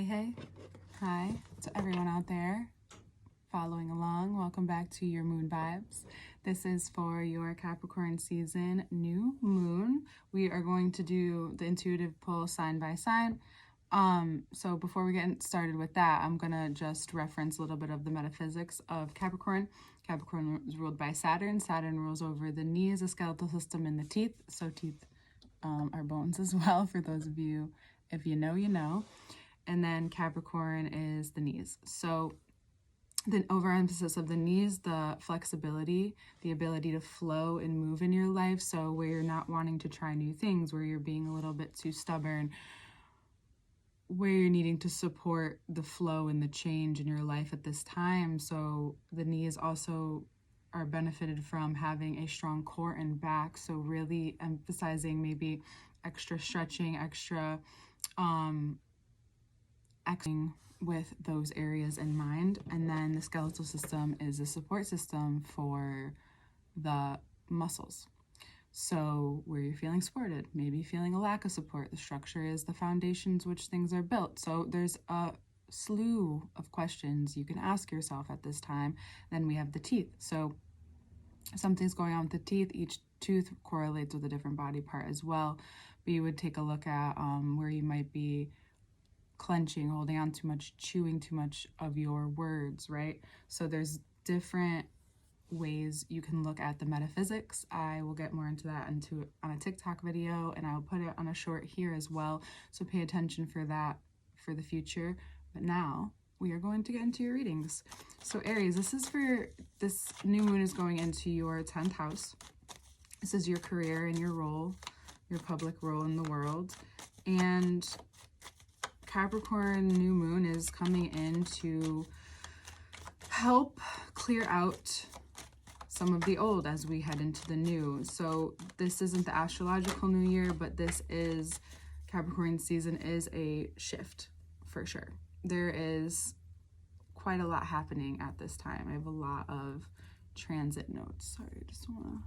Hey. Hi to everyone out there following along. Welcome back to your moon vibes. This is for your Capricorn season new moon. We are going to do the intuitive pull sign by sign. So before we get started with that, I'm going to just reference a little bit of the metaphysics of Capricorn. Capricorn is ruled by Saturn. Saturn rules over the knees, the skeletal system, and the teeth. So teeth are bones as well, for those of you, if you know, you know. And then Capricorn is the knees. So the overemphasis of the knees, the flexibility, the ability to flow and move in your life. So where you're not wanting to try new things, where you're being a little bit too stubborn, where you're needing to support the flow and the change in your life at this time. So the knees also are benefited from having a strong core and back. So really emphasizing maybe extra stretching, extra acting with those areas in mind. And then the skeletal system is a support system for the muscles. So where you're feeling supported, maybe feeling a lack of support, the structure is the foundations which things are built. So there's a slew of questions you can ask yourself at this time. Then we have the teeth. So if something's going on with the teeth, each tooth correlates with a different body part as well. But you would take a look at where you might be clenching, holding on too much, chewing too much of your words, right? So there's different ways you can look at the metaphysics. I will get more into that on a TikTok video, and I'll put it on a short here as well. So pay attention for that for the future. But now we are going to get into your readings. So Aries, this new moon is going into your 10th house. This is your career and your role, your public role in the world. And Capricorn new moon is coming in to help clear out some of the old as we head into the new. So this isn't the astrological new year, but this is Capricorn season is a shift for sure. There is quite a lot happening at this time. I have a lot of transit notes. Sorry, I just want to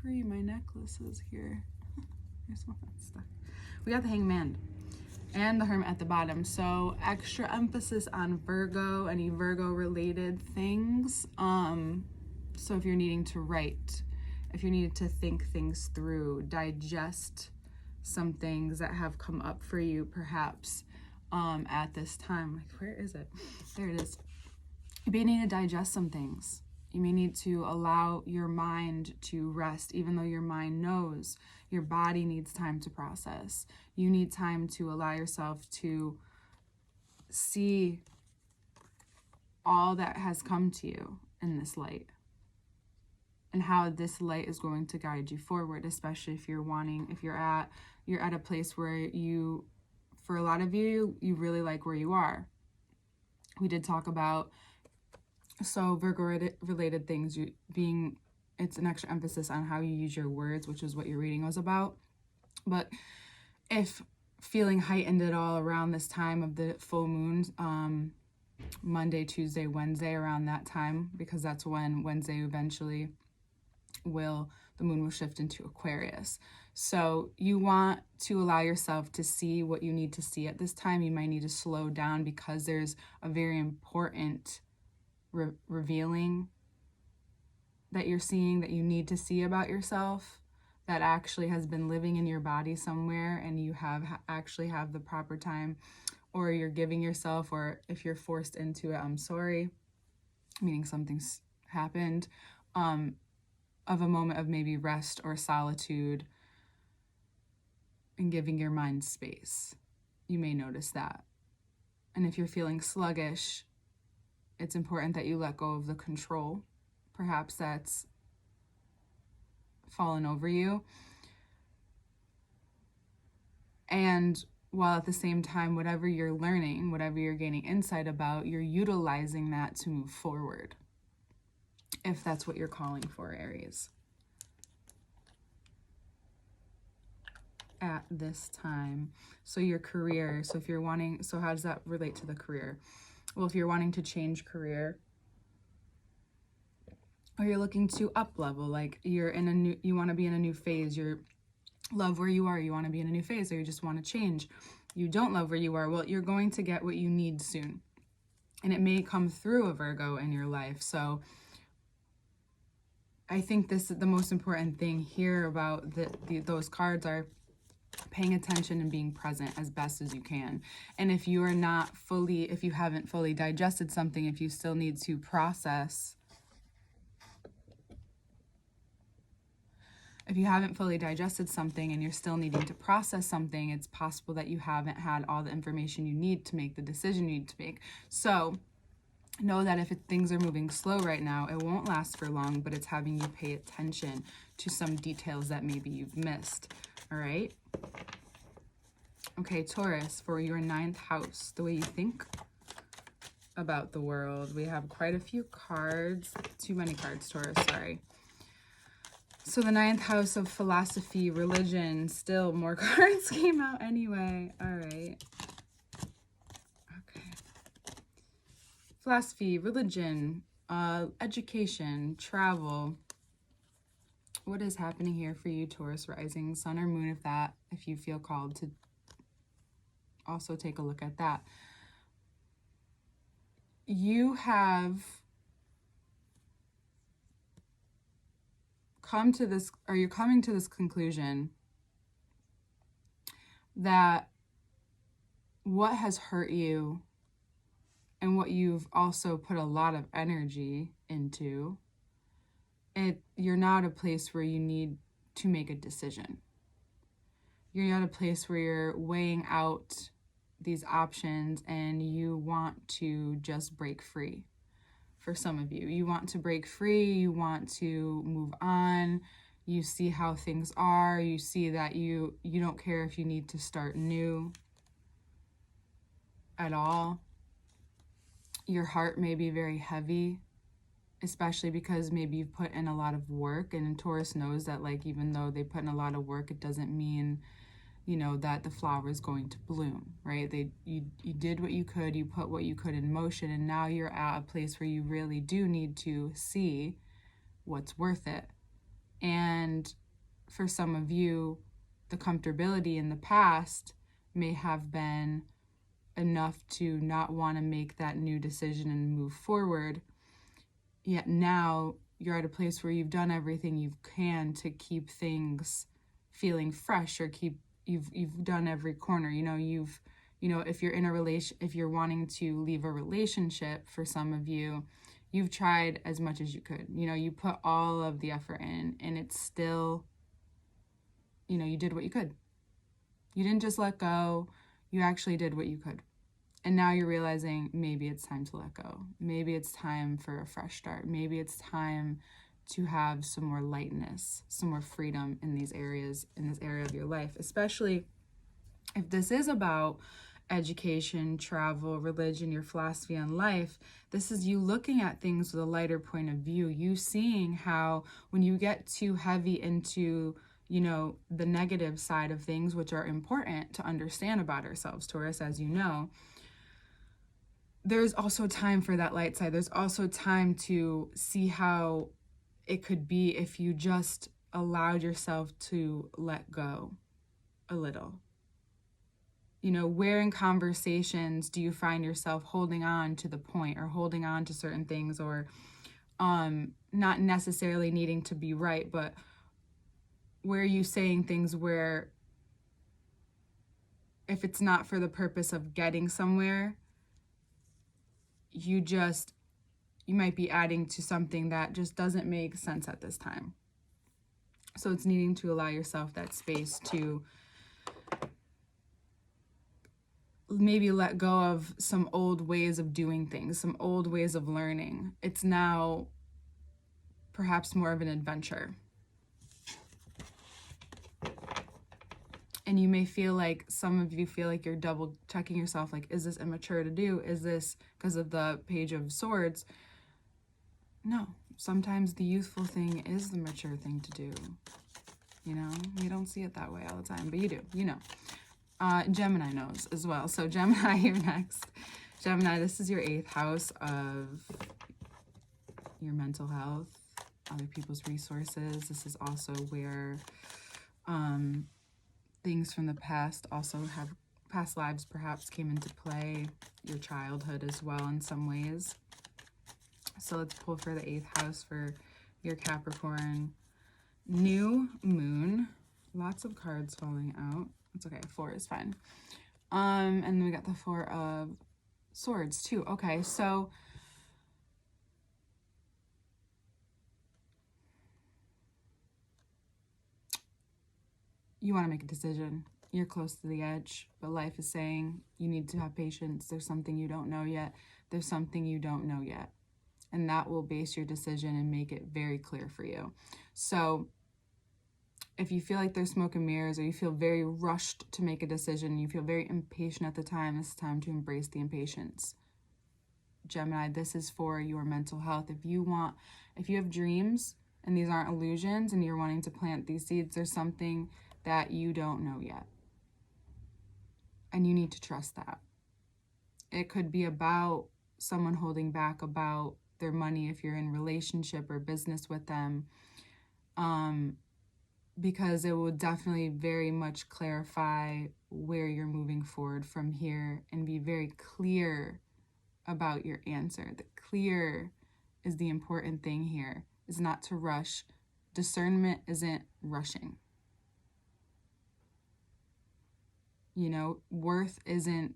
free my necklaces here. Here's one stuck. We got the Hangman and the Hermit at the bottom. So extra emphasis on Virgo, any Virgo related things. So if you're needing to write, if you need to think things through, digest some things that have come up for you perhaps at this time. Like, where is it? There it is. You may need to digest some things. You may need to allow your mind to rest, even though your mind knows. Your body needs time to process. You need time to allow yourself to see all that has come to you in this light and how this light is going to guide you forward, especially if you're at a place where you, for a lot of you, you really like where you are. We did talk about, so Virgo related things, it's an extra emphasis on how you use your words, which is what your reading was about. But if feeling heightened at all around this time of the full moon, Monday, Tuesday, Wednesday, around that time, because that's when Wednesday eventually the moon will shift into Aquarius. So you want to allow yourself to see what you need to see at this time. You might need to slow down because there's a very important revealing that you're seeing, that you need to see about yourself, that actually has been living in your body somewhere, and you actually have the proper time, or you're giving yourself, or if you're forced into it, I'm sorry, meaning something's happened, of a moment of maybe rest or solitude and giving your mind space. You may notice that. And if you're feeling sluggish, it's important that you let go of the control. Perhaps that's fallen over you. And while at the same time, whatever you're learning, whatever you're gaining insight about, you're utilizing that to move forward, if that's what you're calling for, Aries. At this time. So your career, so if you're wanting, so how does that relate to the career? Well, if you're wanting to change career, or you're looking to up level, like you want to be in a new phase, you love where you are, you want to be in a new phase, or you just want to change, you don't love where you are, well, you're going to get what you need soon. And it may come through a Virgo in your life. So I think this is the most important thing here about those cards are paying attention and being present as best as you can. And if you are not fully, if you haven't fully digested something, if you still need to process, if you haven't fully digested something and you're still needing to process something, it's possible that you haven't had all the information you need to make the decision you need to make. So know that if things are moving slow right now, it won't last for long, but it's having you pay attention to some details that maybe you've missed. All right? Okay, Taurus, for your 9th house, the way you think about the world. We have quite a few cards. Too many cards, Taurus, sorry. So the 9th house of philosophy, religion, still more cards came out anyway. All right. Okay. Philosophy, religion, education, travel. What is happening here for you, Taurus rising, sun or moon, if you feel called to also take a look at that. You have come to this, or you're coming to this conclusion that what has hurt you and what you've also put a lot of energy into, you're not a place where you need to make a decision. You're not a place where you're weighing out these options and you want to just break free. For some of you, you want to break free, you want to move on, you see how things are, you see that you don't care if you need to start new at all. Your heart may be very heavy, especially because maybe you've put in a lot of work, and Taurus knows that, like, even though they put in a lot of work, it doesn't mean, you know, that the flower is going to bloom, right? You did what you could, you put what you could in motion, and now you're at a place where you really do need to see what's worth it. And for some of you, the comfortability in the past may have been enough to not want to make that new decision and move forward. Yet now you're at a place where you've done everything you can to keep things feeling fresh, or you've done every corner. If you're in a if you're wanting to leave a relationship, for some of you, you've tried as much as you could. You put all of the effort in, and it's still, you did what you could. You didn't just let go, you actually did what you could. And now you're realizing maybe it's time to let go. Maybe it's time for a fresh start. Maybe it's time to have some more lightness, some more freedom in these areas, in this area of your life, especially if this is about education, travel, religion, your philosophy on life. This is you looking at things with a lighter point of view, you seeing how when you get too heavy into, the negative side of things, which are important to understand about ourselves, Taurus, as you know, there's also time for that light side. There's also time to see how it could be if you just allowed yourself to let go a little. Where in conversations do you find yourself holding on to the point, or holding on to certain things, or not necessarily needing to be right, but where are you saying things where if it's not for the purpose of getting somewhere, you might be adding to something that just doesn't make sense at this time. So it's needing to allow yourself that space to maybe let go of some old ways of doing things, some old ways of learning. It's now perhaps more of an adventure. And you may feel like, some of you feel like you're double checking yourself, like, is this immature to do? Is this because of the Page of Swords? No, sometimes the youthful thing is the mature thing to do. You don't see it that way all the time, but you do, Gemini knows as well. So Gemini, you're next. Gemini, this is your 8th house of your mental health, other people's resources. This is also where things from the past also have past lives perhaps came into play, your childhood as well in some ways. So let's pull for the 8th house for your Capricorn. New moon. Lots of cards falling out. It's okay. 4 is fine. And then we got the 4 of Swords too. Okay, so you want to make a decision. You're close to the edge, but life is saying you need to have patience. There's something you don't know yet. There's something you don't know yet. And that will base your decision and make it very clear for you. So if you feel like there's smoke and mirrors, or you feel very rushed to make a decision, you feel very impatient at the time, it's time to embrace the impatience. Gemini, this is for your mental health. If you have dreams and these aren't illusions and you're wanting to plant these seeds, there's something that you don't know yet. And you need to trust that. It could be about someone holding back about their money if you're in relationship or business with them. Because it will definitely very much clarify where you're moving forward from here and be very clear about your answer. The clear is the important thing here, is not to rush. Discernment isn't rushing. You know, worth isn't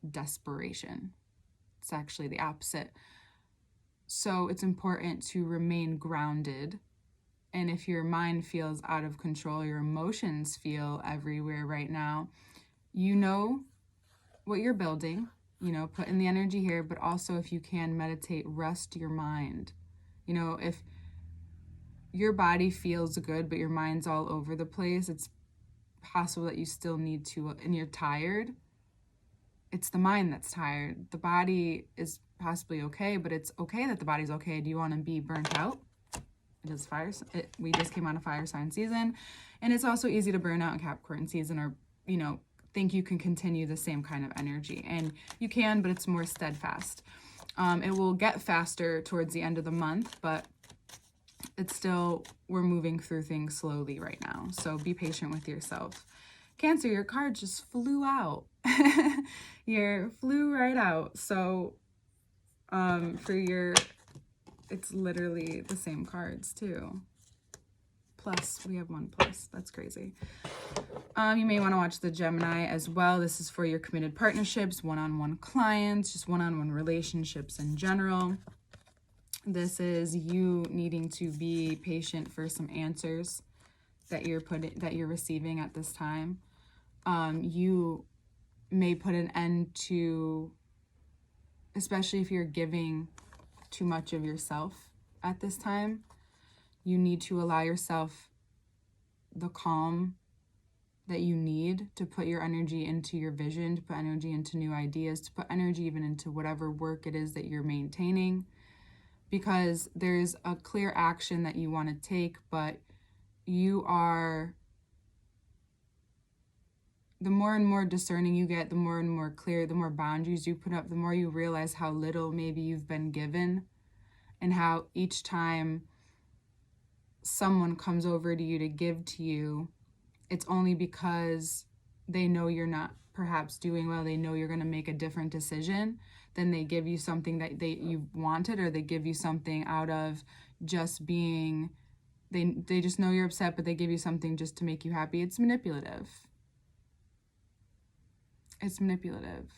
desperation. It's actually the opposite. So it's important to remain grounded. And if your mind feels out of control, your emotions feel everywhere right now, you know what you're building, you know, put in the energy here, but also if you can meditate, rest your mind. You know, if your body feels good, but your mind's all over the place, it's possible that you still need to, and you're tired. It's the mind that's tired. The body is possibly okay, but it's okay that the body's okay. Do you want to be burnt out? It is fire. We just came out of fire sign season, and it's also easy to burn out in Capricorn season, or, you know, think you can continue the same kind of energy, and you can, but it's more steadfast. It will get faster towards the end of the month, but it's still, we're moving through things slowly right now. So be patient with yourself. Cancer, your card just flew out. Flew right out. So for your, it's literally the same cards too. Plus, we have 1 plus. That's crazy. You may want to watch the Gemini as well. This is for your committed partnerships, one-on-one clients, just one-on-one relationships in general. This is you needing to be patient for some answers that you're receiving at this time. You may put an end to, especially if you're giving too much of yourself at this time. You need to allow yourself the calm that you need to put your energy into your vision, to put energy into new ideas, to put energy even into whatever work it is that you're maintaining, because there's a clear action that you want to take, but you are, the more and more discerning you get, the more and more clear, the more boundaries you put up, the more you realize how little maybe you've been given, and how each time someone comes over to you to give to you, it's only because they know you're not perhaps doing well, they know you're going to make a different decision, then they give you something that you wanted, or they give you something out of just being, they just know you're upset, but they give you something just to make you happy. It's manipulative. It's manipulative.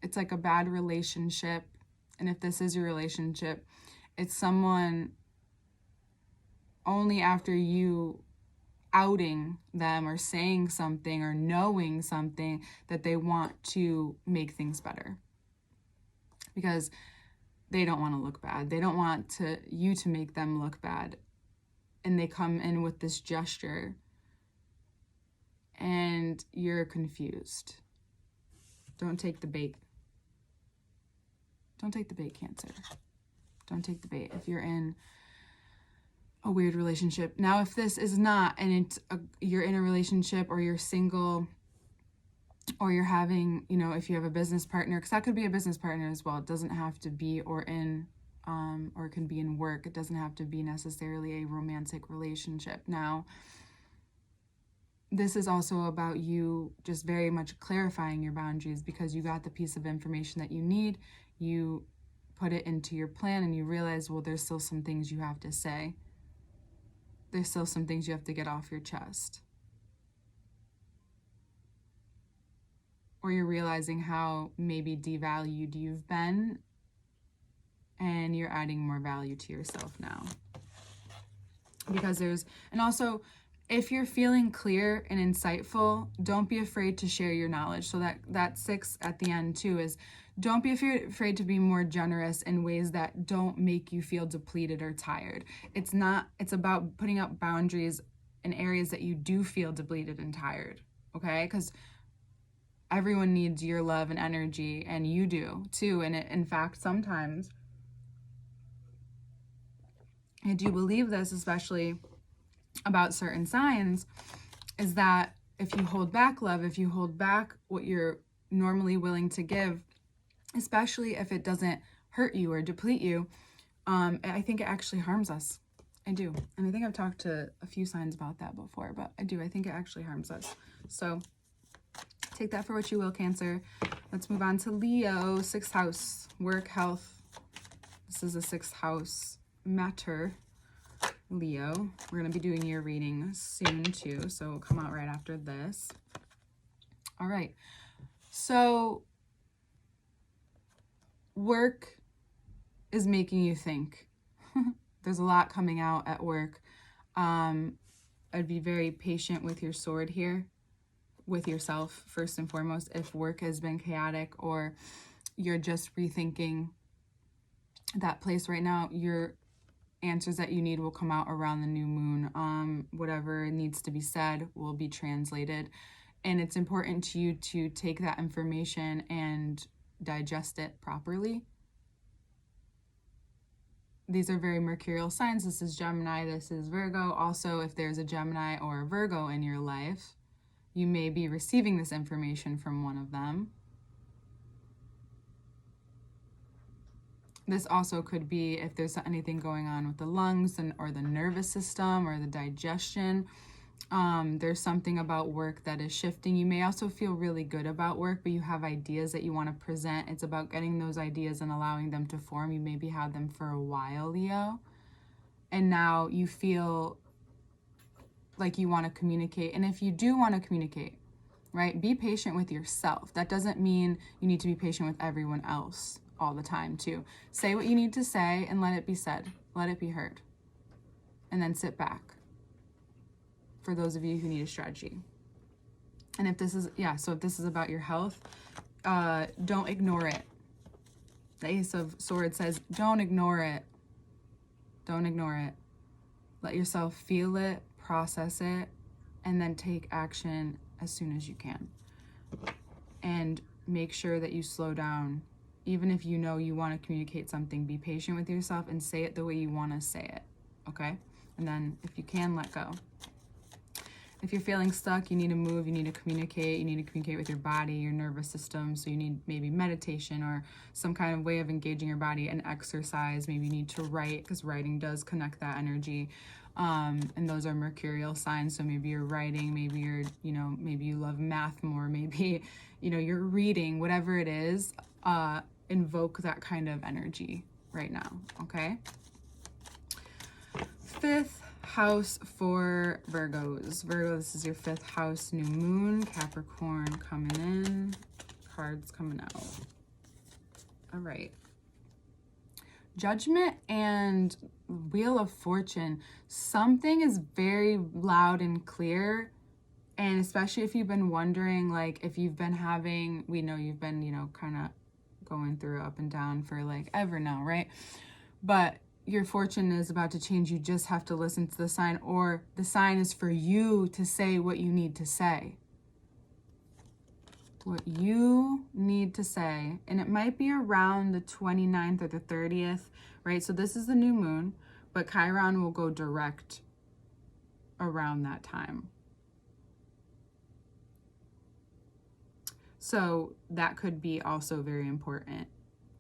It's like a bad relationship. And if this is your relationship, it's someone only after you outing them or saying something or knowing something that they want to make things better, because they don't want to look bad. They don't want you to make them look bad. And they come in with this gesture and you're confused. Don't take the bait. Don't take the bait, Cancer. Don't take the bait. If you're in a weird relationship. Now, if this is not, and you're in a relationship, or you're single, or you're having, you know, if you have a business partner, because that could be a business partner as well. It doesn't have to be, or it can be in work. It doesn't have to be necessarily a romantic relationship. Now, this is also about you just very much clarifying your boundaries, because you got the piece of information that you need, you put it into your plan, and you realize, well, there's still some things you have to say. There's still some things you have to get off your chest. Or you're realizing how maybe devalued you've been, and you're adding more value to yourself now. Because and also, if you're feeling clear and insightful, don't be afraid to share your knowledge. So that 6 at the end too is, don't be afraid to be more generous in ways that don't make you feel depleted or tired. It's about putting up boundaries in areas that you do feel depleted and tired, okay? Because everyone needs your love and energy, and you do too. And in fact, sometimes, I do believe this, especially about certain signs, is that if you hold back love, if you hold back what you're normally willing to give, especially if it doesn't hurt you or deplete you, I think it actually harms us. I do. And I think I've talked to a few signs about that before, but I think it actually harms us. So take that for what you will, Cancer. Let's move on to Leo, 6th house, work, health. This is a 6th house matter, Leo. We're going to be doing your reading soon too, so it'll come out right after this. All right. So work is making you think. There's a lot coming out at work. I'd be very patient with your sword here, with yourself first and foremost. If work has been chaotic, or you're just rethinking that place right now, your answers that you need will come out around the new moon. Whatever needs to be said will be translated, and it's important to you to take that information and digest it properly. These are very mercurial signs. This is Gemini, this is Virgo. Also, if there's a Gemini or a Virgo in your life, you may be receiving this information from one of them. This also could be if there's anything going on with the lungs or the nervous system or the digestion. There's something about work that is shifting. You may also feel really good about work, but you have ideas that you want to present. It's about getting those ideas and allowing them to form. You maybe had them for a while, Leo, and now you feel like you want to communicate. And if you do want to communicate, right, be patient with yourself. That doesn't mean you need to be patient with everyone else all the time too. Say what you need to say and let it be said. Let it be heard. And then sit back, for those of you who need a strategy. And if this is, so if this is about your health, don't ignore it. The Ace of Swords says, don't ignore it. Don't ignore it. Let yourself feel it, process it, and then take action as soon as you can. And make sure that you slow down. Even if you know you want to communicate something, be patient with yourself and say it the way you want to say it, okay? And then if you can, let go. If you're feeling stuck, you need to move, you need to communicate with your body, your nervous system. So you need maybe meditation or some kind of way of engaging your body, and exercise. Maybe you need to write, because writing does connect that energy. And those are mercurial signs. So maybe you're writing, maybe you're, maybe you love math more, maybe, you're reading, whatever it is, invoke that kind of energy right now, okay? 5th house for Virgos. Virgo, this is your 5th house, new moon, Capricorn coming in, cards coming out. All right. Judgment and Wheel of Fortune. Something is very loud and clear. And especially if you've been wondering, like, if you've been having, we know you've been, kind of going through up and down for like ever now, right? But your fortune is about to change. You just have to listen to the sign, or the sign is for you to say what you need to say. What you need to say. And it might be around the 29th or the 30th, right? So this is the new moon, but Chiron will go direct around that time. So that could be also very important,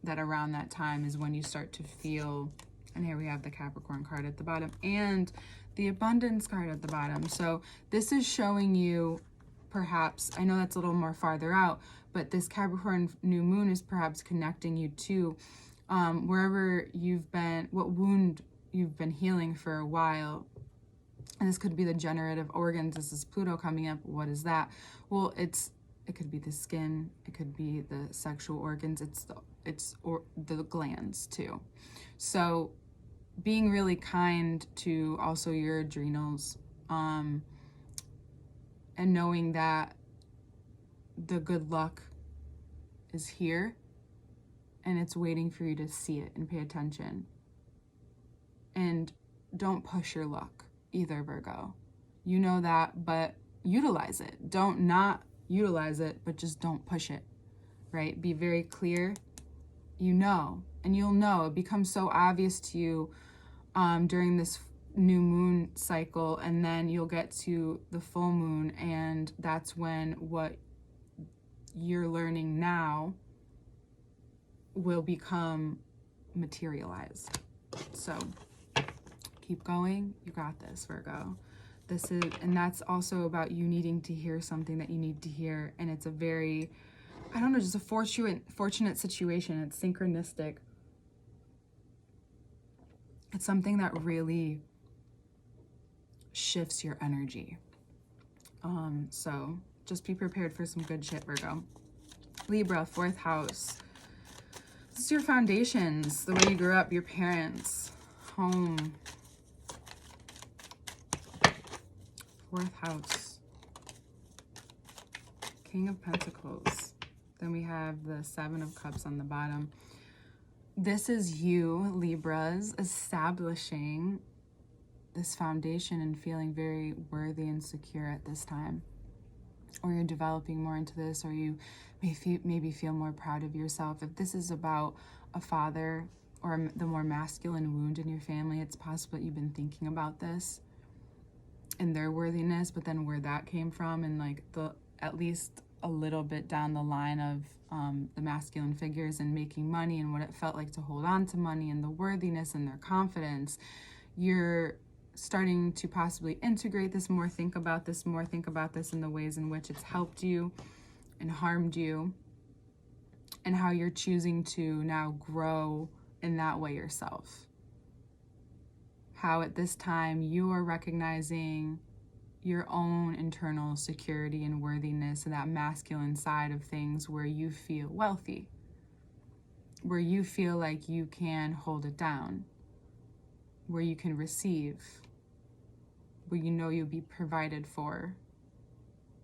that around that time is when you start to feel And here we have the Capricorn card at the bottom and the abundance card at the bottom. So this is showing you, perhaps, I know that's a little more farther out, but this Capricorn new moon is perhaps connecting you to wherever you've been, what wound you've been healing for a while. And this could be the generative organs. This is Pluto coming up. What is that? Well, it could be the skin. It could be the sexual organs. It's the glands too. So being really kind to also your adrenals, and knowing that the good luck is here and it's waiting for you to see it and pay attention. And don't push your luck either, Virgo. You know that, but utilize it. Don't not utilize it, but just don't push it, right? Be very clear. You know, and you'll know. It becomes so obvious to you during this new moon cycle, and then you'll get to the full moon, and that's when what you're learning now will become materialized. So keep going. You got this, Virgo. And that's also about you needing to hear something that you need to hear. And it's a very, I don't know, just a fortunate situation. It's synchronistic. It's something that really shifts your energy. So just be prepared for some good shit, Virgo. Libra, 4th house. This is your foundations, the way you grew up, your parents, home. 4th house. King of Pentacles. Then we have the 7 of Cups on the bottom. This is you, Libras, establishing this foundation and feeling very worthy and secure at this time. Or you're developing more into this, or you maybe feel more proud of yourself. If this is about a father or the more masculine wound in your family, it's possible that you've been thinking about this and their worthiness, but then where that came from, and like at least a little bit down the line of the masculine figures and making money and what it felt like to hold on to money and the worthiness and their confidence. You're starting to possibly integrate this more, think about this more, think about this in the ways in which it's helped you and harmed you, and how you're choosing to now grow in that way yourself. How at this time you are recognizing your own internal security and worthiness and that masculine side of things, where you feel wealthy, where you feel like you can hold it down, where you can receive, where you know you'll be provided for,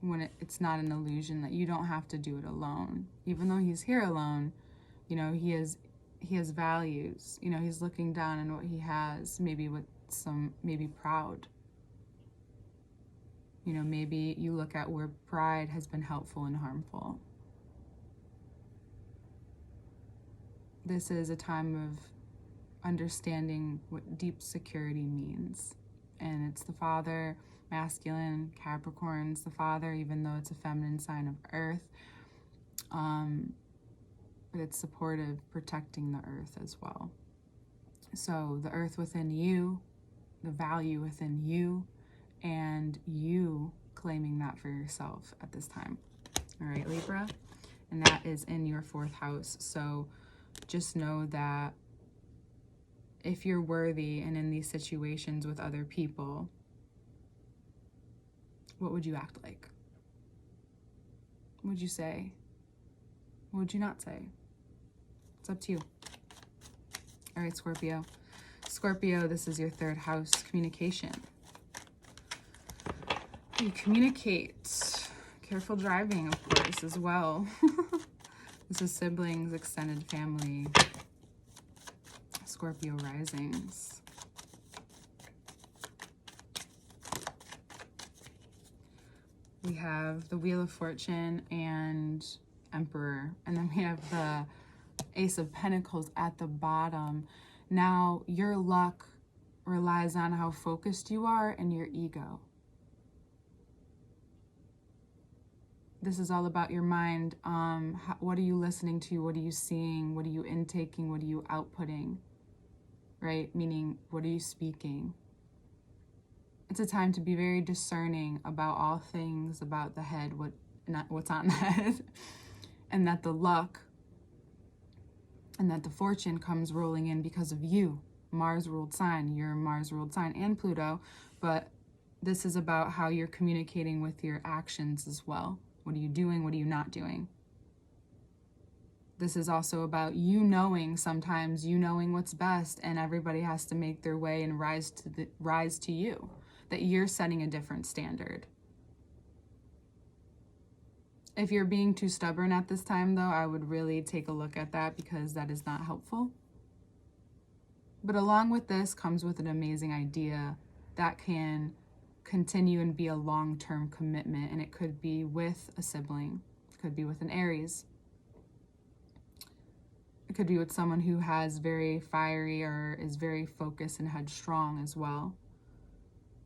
when it's not an illusion that you don't have to do it alone. Even though he's here alone, you know, he has values. You know, he's looking down on what he has, maybe with maybe proud. You know, maybe you look at where pride has been helpful and harmful. This is a time of understanding what deep security means. And it's the father, masculine, Capricorn's the father, even though it's a feminine sign of earth. But it's supportive, protecting the earth as well. So the earth within you, the value within you, and you claiming that for yourself at this time. All right, Libra, and that is in your 4th house. So just know that if you're worthy and in these situations with other people, what would you act like? What would you say? What would you not say? It's up to you. All right, Scorpio. Scorpio, this is your 3rd house, communication. You communicate. Careful driving, of course, as well. This is siblings, extended family. Scorpio risings. We have the Wheel of Fortune and Emperor. And then we have the Ace of Pentacles at the bottom. Now, your luck relies on how focused you are and your ego. This is all about your mind. What are you listening to? What are you seeing? What are you intaking? What are you outputting? right? Meaning, what are you speaking? It's a time to be very discerning about all things about the head, what's on the head, and that the luck and that the fortune comes rolling in because of you. Mars ruled sign, you're a Mars ruled sign, and Pluto, but this is about how you're communicating with your actions as well. What are you doing? What are you not doing? This is also about you knowing, sometimes you knowing what's best, and everybody has to make their way and rise to you, that you're setting a different standard. If you're being too stubborn at this time, though, I would really take a look at that, because that is not helpful. But along with this comes with an amazing idea that can continue and be a long-term commitment, and it could be with a sibling, it could be with an Aries, it could be with someone who has very fiery or is very focused and headstrong as well.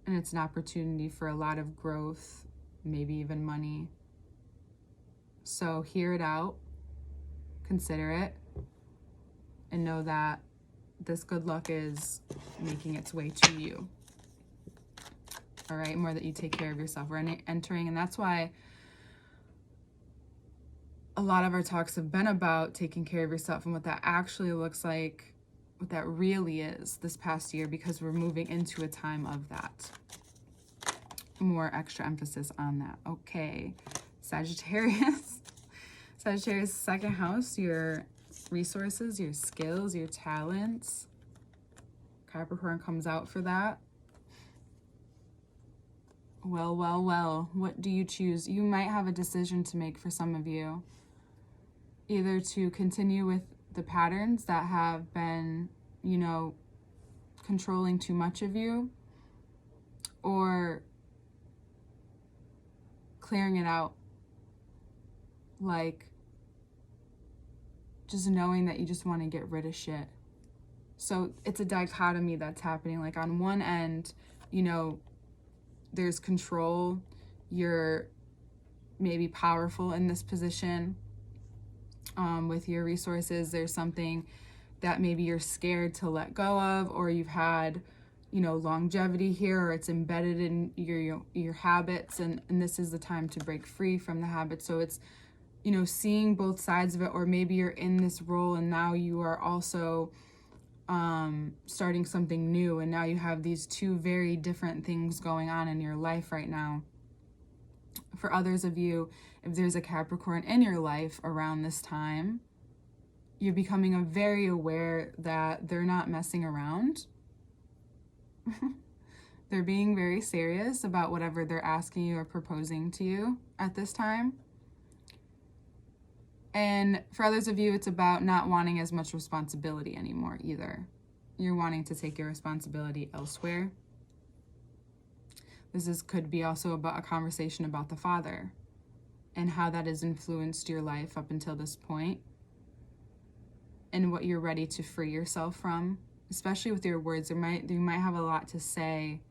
And it's an opportunity for a lot of growth, maybe even money. So hear it out, consider it, and know that this good luck is making its way to you. All right, more that you take care of yourself. We're entering, and that's why a lot of our talks have been about taking care of yourself and what that actually looks like, what that really is this past year, because we're moving into a time of that. More extra emphasis on that. Okay, Sagittarius. Sagittarius, second house, your resources, your skills, your talents. Capricorn comes out for that. Well, what do you choose? You might have a decision to make for some of you. Either to continue with the patterns that have been, controlling too much of you, or clearing it out. Like, just knowing that you just want to get rid of shit. So it's a dichotomy that's happening. Like, on one end, there's control. You're maybe powerful in this position with your resources. There's something that maybe you're scared to let go of, or you've had, longevity here, or it's embedded in your habits, and this is the time to break free from the habit. So it's, seeing both sides of it, or maybe you're in this role and now you are also starting something new, and now you have these two very different things going on in your life right now. For others of you, if there's a Capricorn in your life around this time, you're becoming very aware that they're not messing around. They're being very serious about whatever they're asking you or proposing to you at this time. And for others of you, it's about not wanting as much responsibility anymore either. You're wanting to take your responsibility elsewhere. Could be also about a conversation about the father and how that has influenced your life up until this point, and what you're ready to free yourself from, especially with your words. You might have a lot to say.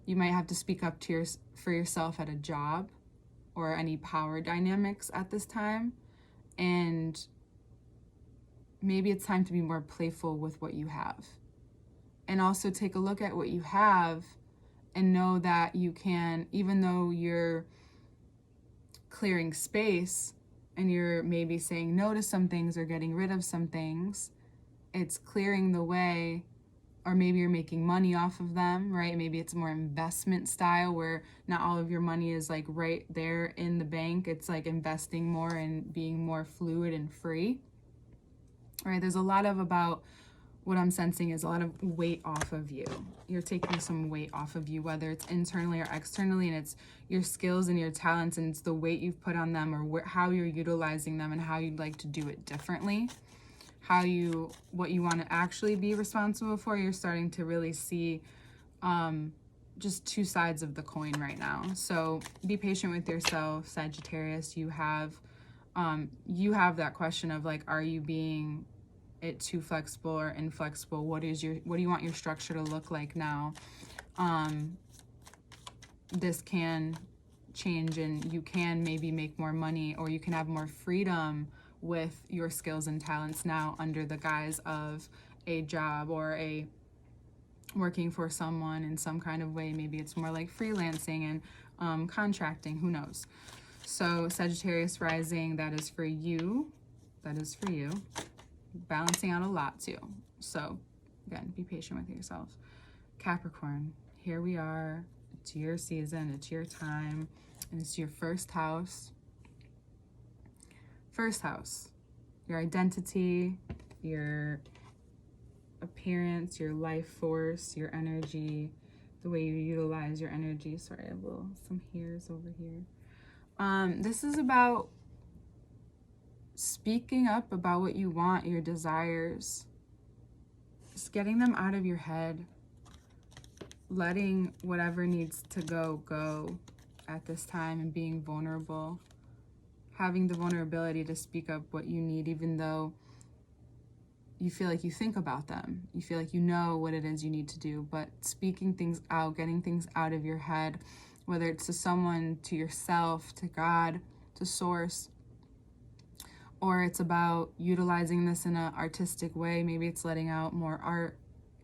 You might have to speak up for yourself at a job or any power dynamics at this time. And maybe it's time to be more playful with what you have. And also take a look at what you have and know that you can, even though you're clearing space and you're maybe saying no to some things or getting rid of some things, it's clearing the way, or maybe you're making money off of them, right? Maybe it's more investment style where not all of your money is like right there in the bank. It's like investing more and being more fluid and free, right? There's a lot about what I'm sensing is a lot of weight off of you. You're taking some weight off of you, whether it's internally or externally, and it's your skills and your talents, and it's the weight you've put on them, or how you're utilizing them, and how you'd like to do it differently. What you want to actually be responsible for. You're starting to really see just two sides of the coin right now. So be patient with yourself, Sagittarius. You have that question of like, are you being it too flexible or inflexible? What do you want your structure to look like now? This can change, and you can maybe make more money, or you can have more freedom with your skills and talents now under the guise of a job or a working for someone in some kind of way. Maybe it's more like freelancing and contracting, who knows. So Sagittarius rising, that is for you. That is for you. Balancing out a lot too. So again, be patient with yourself. Capricorn, here we are. It's your season, it's your time, and it's your first house. First house, your identity, your appearance, your life force, your energy, the way you utilize your energy. Sorry, I have some hairs over here. This is about speaking up about what you want, your desires, just getting them out of your head, letting whatever needs to go at this time, and being vulnerable, having the vulnerability to speak up what you need, even though you feel like you think about them, you feel like you know what it is you need to do, but speaking things out, getting things out of your head, whether it's to someone, to yourself, to God, to source, or it's about utilizing this in an artistic way. Maybe it's letting out more art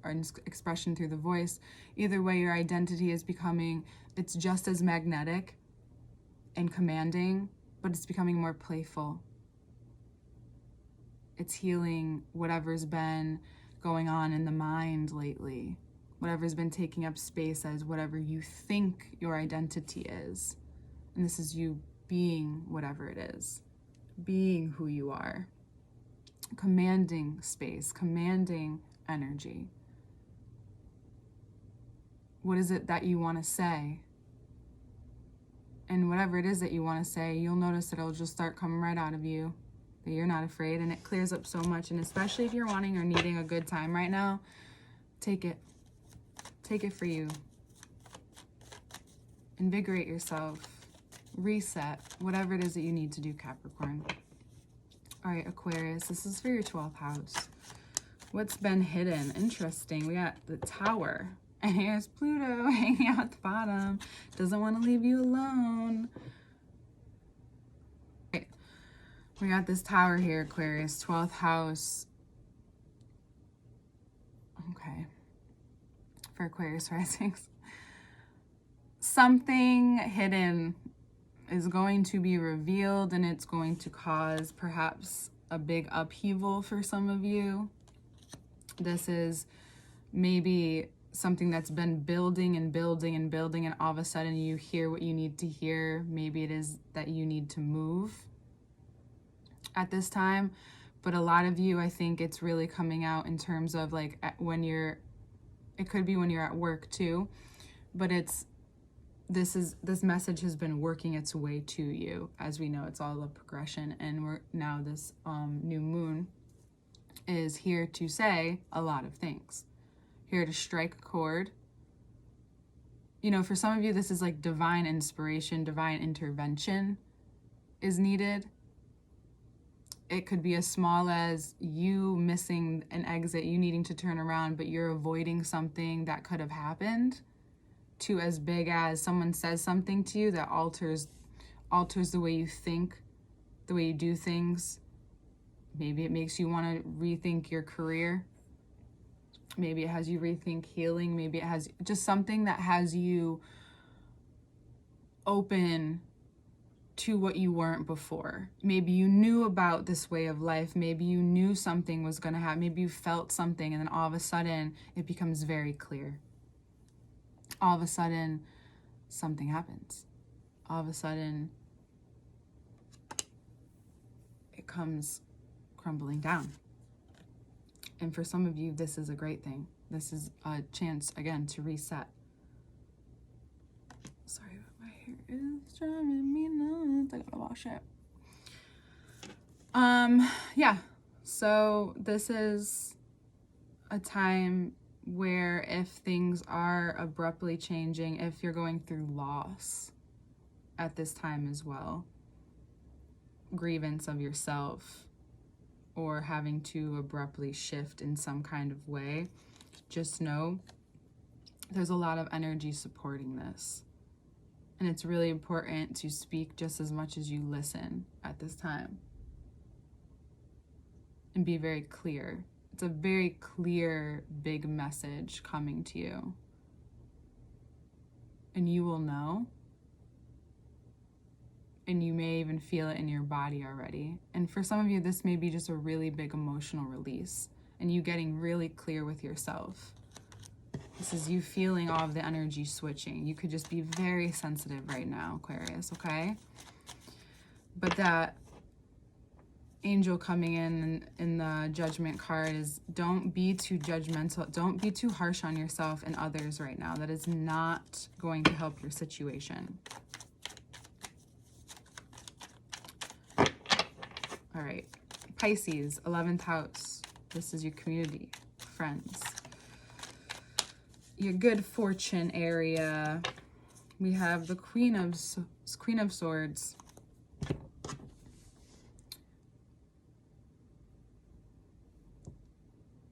or expression through the voice. Either way, your identity is becoming, it's just as magnetic and commanding, but it's becoming more playful. It's healing whatever's been going on in the mind lately, whatever's been taking up space as whatever you think your identity is. And this is you being whatever it is, being who you are, commanding space, commanding energy. What is it that you want to say? And whatever it is that you want to say, you'll notice that it'll just start coming right out of you, that you're not afraid, and it clears up so much. And especially if you're wanting or needing a good time right now, take it. Take it for you. Invigorate yourself. Reset. Whatever it is that you need to do, Capricorn. All right, Aquarius, this is for your 12th house. What's been hidden? Interesting. We got the Tower. And here's Pluto hanging out at the bottom. Doesn't want to leave you alone. Right. We got this Tower here, Aquarius. 12th house. Okay. For Aquarius risings. Something hidden is going to be revealed, and it's going to cause perhaps a big upheaval for some of you. This is maybe something that's been building and building and building, and all of a sudden you hear what you need to hear. Maybe it is that you need to move at this time, but a lot of you, I think it's really coming out in terms of like when you're, it could be when you're at work too, but this message has been working its way to you. As we know, it's all a progression, and we're now this new moon is here to say a lot of things. Here to strike a chord. You know, for some of you, this is like divine inspiration, divine intervention is needed. It could be as small as you missing an exit, you needing to turn around, but you're avoiding something that could have happened, to as big as someone says something to you that alters the way you think, the way you do things. Maybe it makes you want to rethink your career. Maybe it has you rethink healing. Maybe it has just something that has you open to what you weren't before. Maybe you knew about this way of life. Maybe you knew something was going to happen. Maybe you felt something, and then all of a sudden it becomes very clear. All of a sudden something happens. All of a sudden it comes crumbling down. And for some of you, this is a great thing. This is a chance, again, to reset. Sorry, my hair is driving me nuts. I gotta wash it. Yeah. So this is a time where if things are abruptly changing, if you're going through loss at this time as well, grievance of yourself, or having to abruptly shift in some kind of way, just know there's a lot of energy supporting this. And it's really important to speak just as much as you listen at this time. And be very clear. It's a very clear, big message coming to you. And you will know. And you may even feel it in your body already. And for some of you, this may be just a really big emotional release and you getting really clear with yourself. This is you feeling all of the energy switching. You could just be very sensitive right now, Aquarius, okay? But that angel coming in the judgment card is, don't be too judgmental. Don't be too harsh on yourself and others right now. That is not going to help your situation. All right, Pisces, 11th house. This is your community, friends. Your good fortune area. We have the Queen of Swords.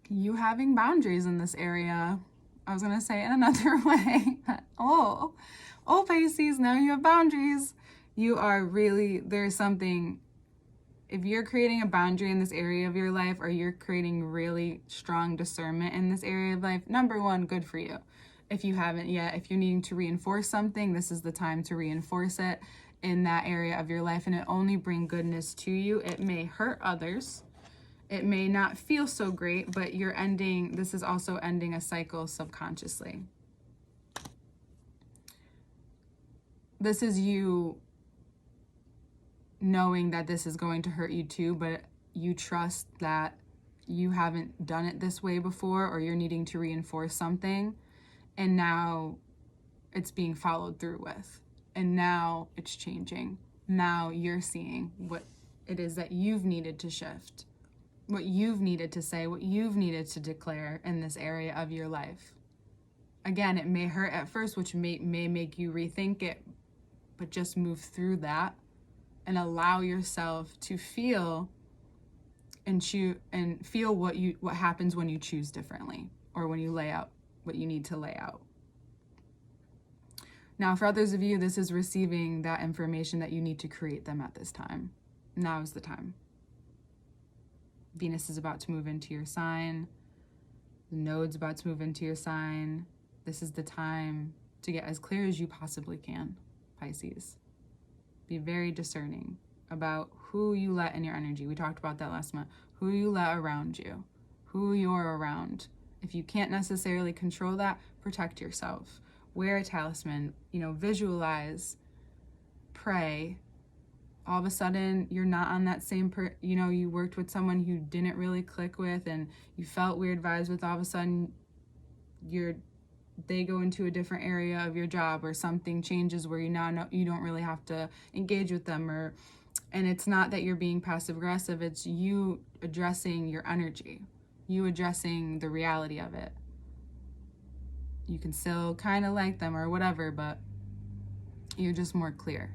You having boundaries in this area. I was going to say in another way. Oh, Pisces, now you have boundaries. You are really, there's something, if you're creating a boundary in this area of your life, or you're creating really strong discernment in this area of life, number one, good for you. If you haven't yet, if you're needing to reinforce something, this is the time to reinforce it in that area of your life, and it only bring goodness to you. It may hurt others. It may not feel so great, but you're ending, this is also ending a cycle subconsciously. This is you knowing that this is going to hurt you too, but you trust that you haven't done it this way before, or you're needing to reinforce something, and now it's being followed through with, and now it's changing. Now you're seeing what it is that you've needed to shift, what you've needed to say, what you've needed to declare in this area of your life. Again, it may hurt at first, which may make you rethink it, but just move through that and allow yourself to feel and feel what happens when you choose differently, or when you lay out what you need to lay out. Now, for others of you, this is receiving that information that you need to create them at this time. Now is the time. Venus is about to move into your sign. The node's about to move into your sign. This is the time to get as clear as you possibly can, Pisces. Be very discerning about who you let in your energy. We talked about that last month. Who you let around you, who you're around. If you can't necessarily control that, protect yourself. Wear a talisman, visualize, pray. All of a sudden, you're not on that same, you worked with someone you didn't really click with and you felt weird vibes with, all of a sudden, they go into a different area of your job, or something changes where you now know you don't really have to engage with them, and it's not that you're being passive aggressive, it's you addressing your energy, you addressing the reality of it. You can still kind of like them or whatever, but you're just more clear,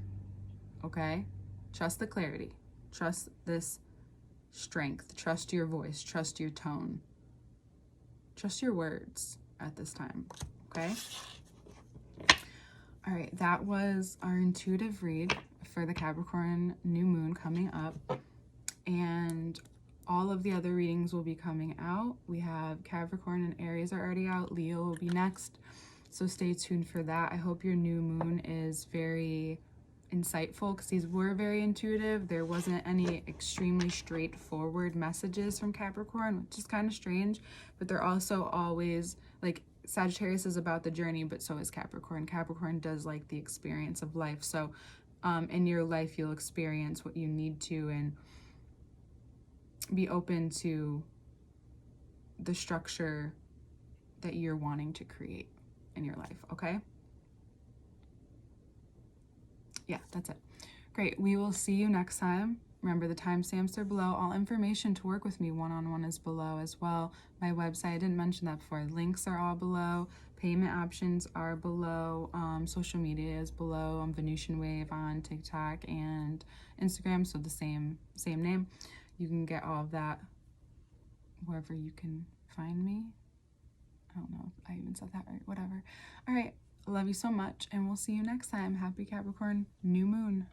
okay? Trust the clarity, trust this strength, trust your voice, trust your tone, trust your words at this time, okay? All right, that was our intuitive read for the Capricorn new moon coming up, and all of the other readings will be coming out. We have Capricorn and Aries are already out. Leo will be next, so stay tuned for that. I hope your new moon is very insightful, because these were very intuitive. There wasn't any extremely straightforward messages from Capricorn, which is kind of strange, but they're also always, like, Sagittarius is about the journey, but so is Capricorn. Capricorn does like the experience of life. So in your life, you'll experience what you need to, and be open to the structure that you're wanting to create in your life, okay? Yeah, that's it. Great. We will see you next time. Remember, the timestamps are below. All information to work with me one-on-one is below as well. My website, I didn't mention that before. Links are all below. Payment options are below. Social media is below. I'm Venusian Wave on TikTok and Instagram, so the same name. You can get all of that wherever you can find me. I don't know if I even said that right. Whatever. All right. Love you so much, and we'll see you next time. Happy Capricorn new moon.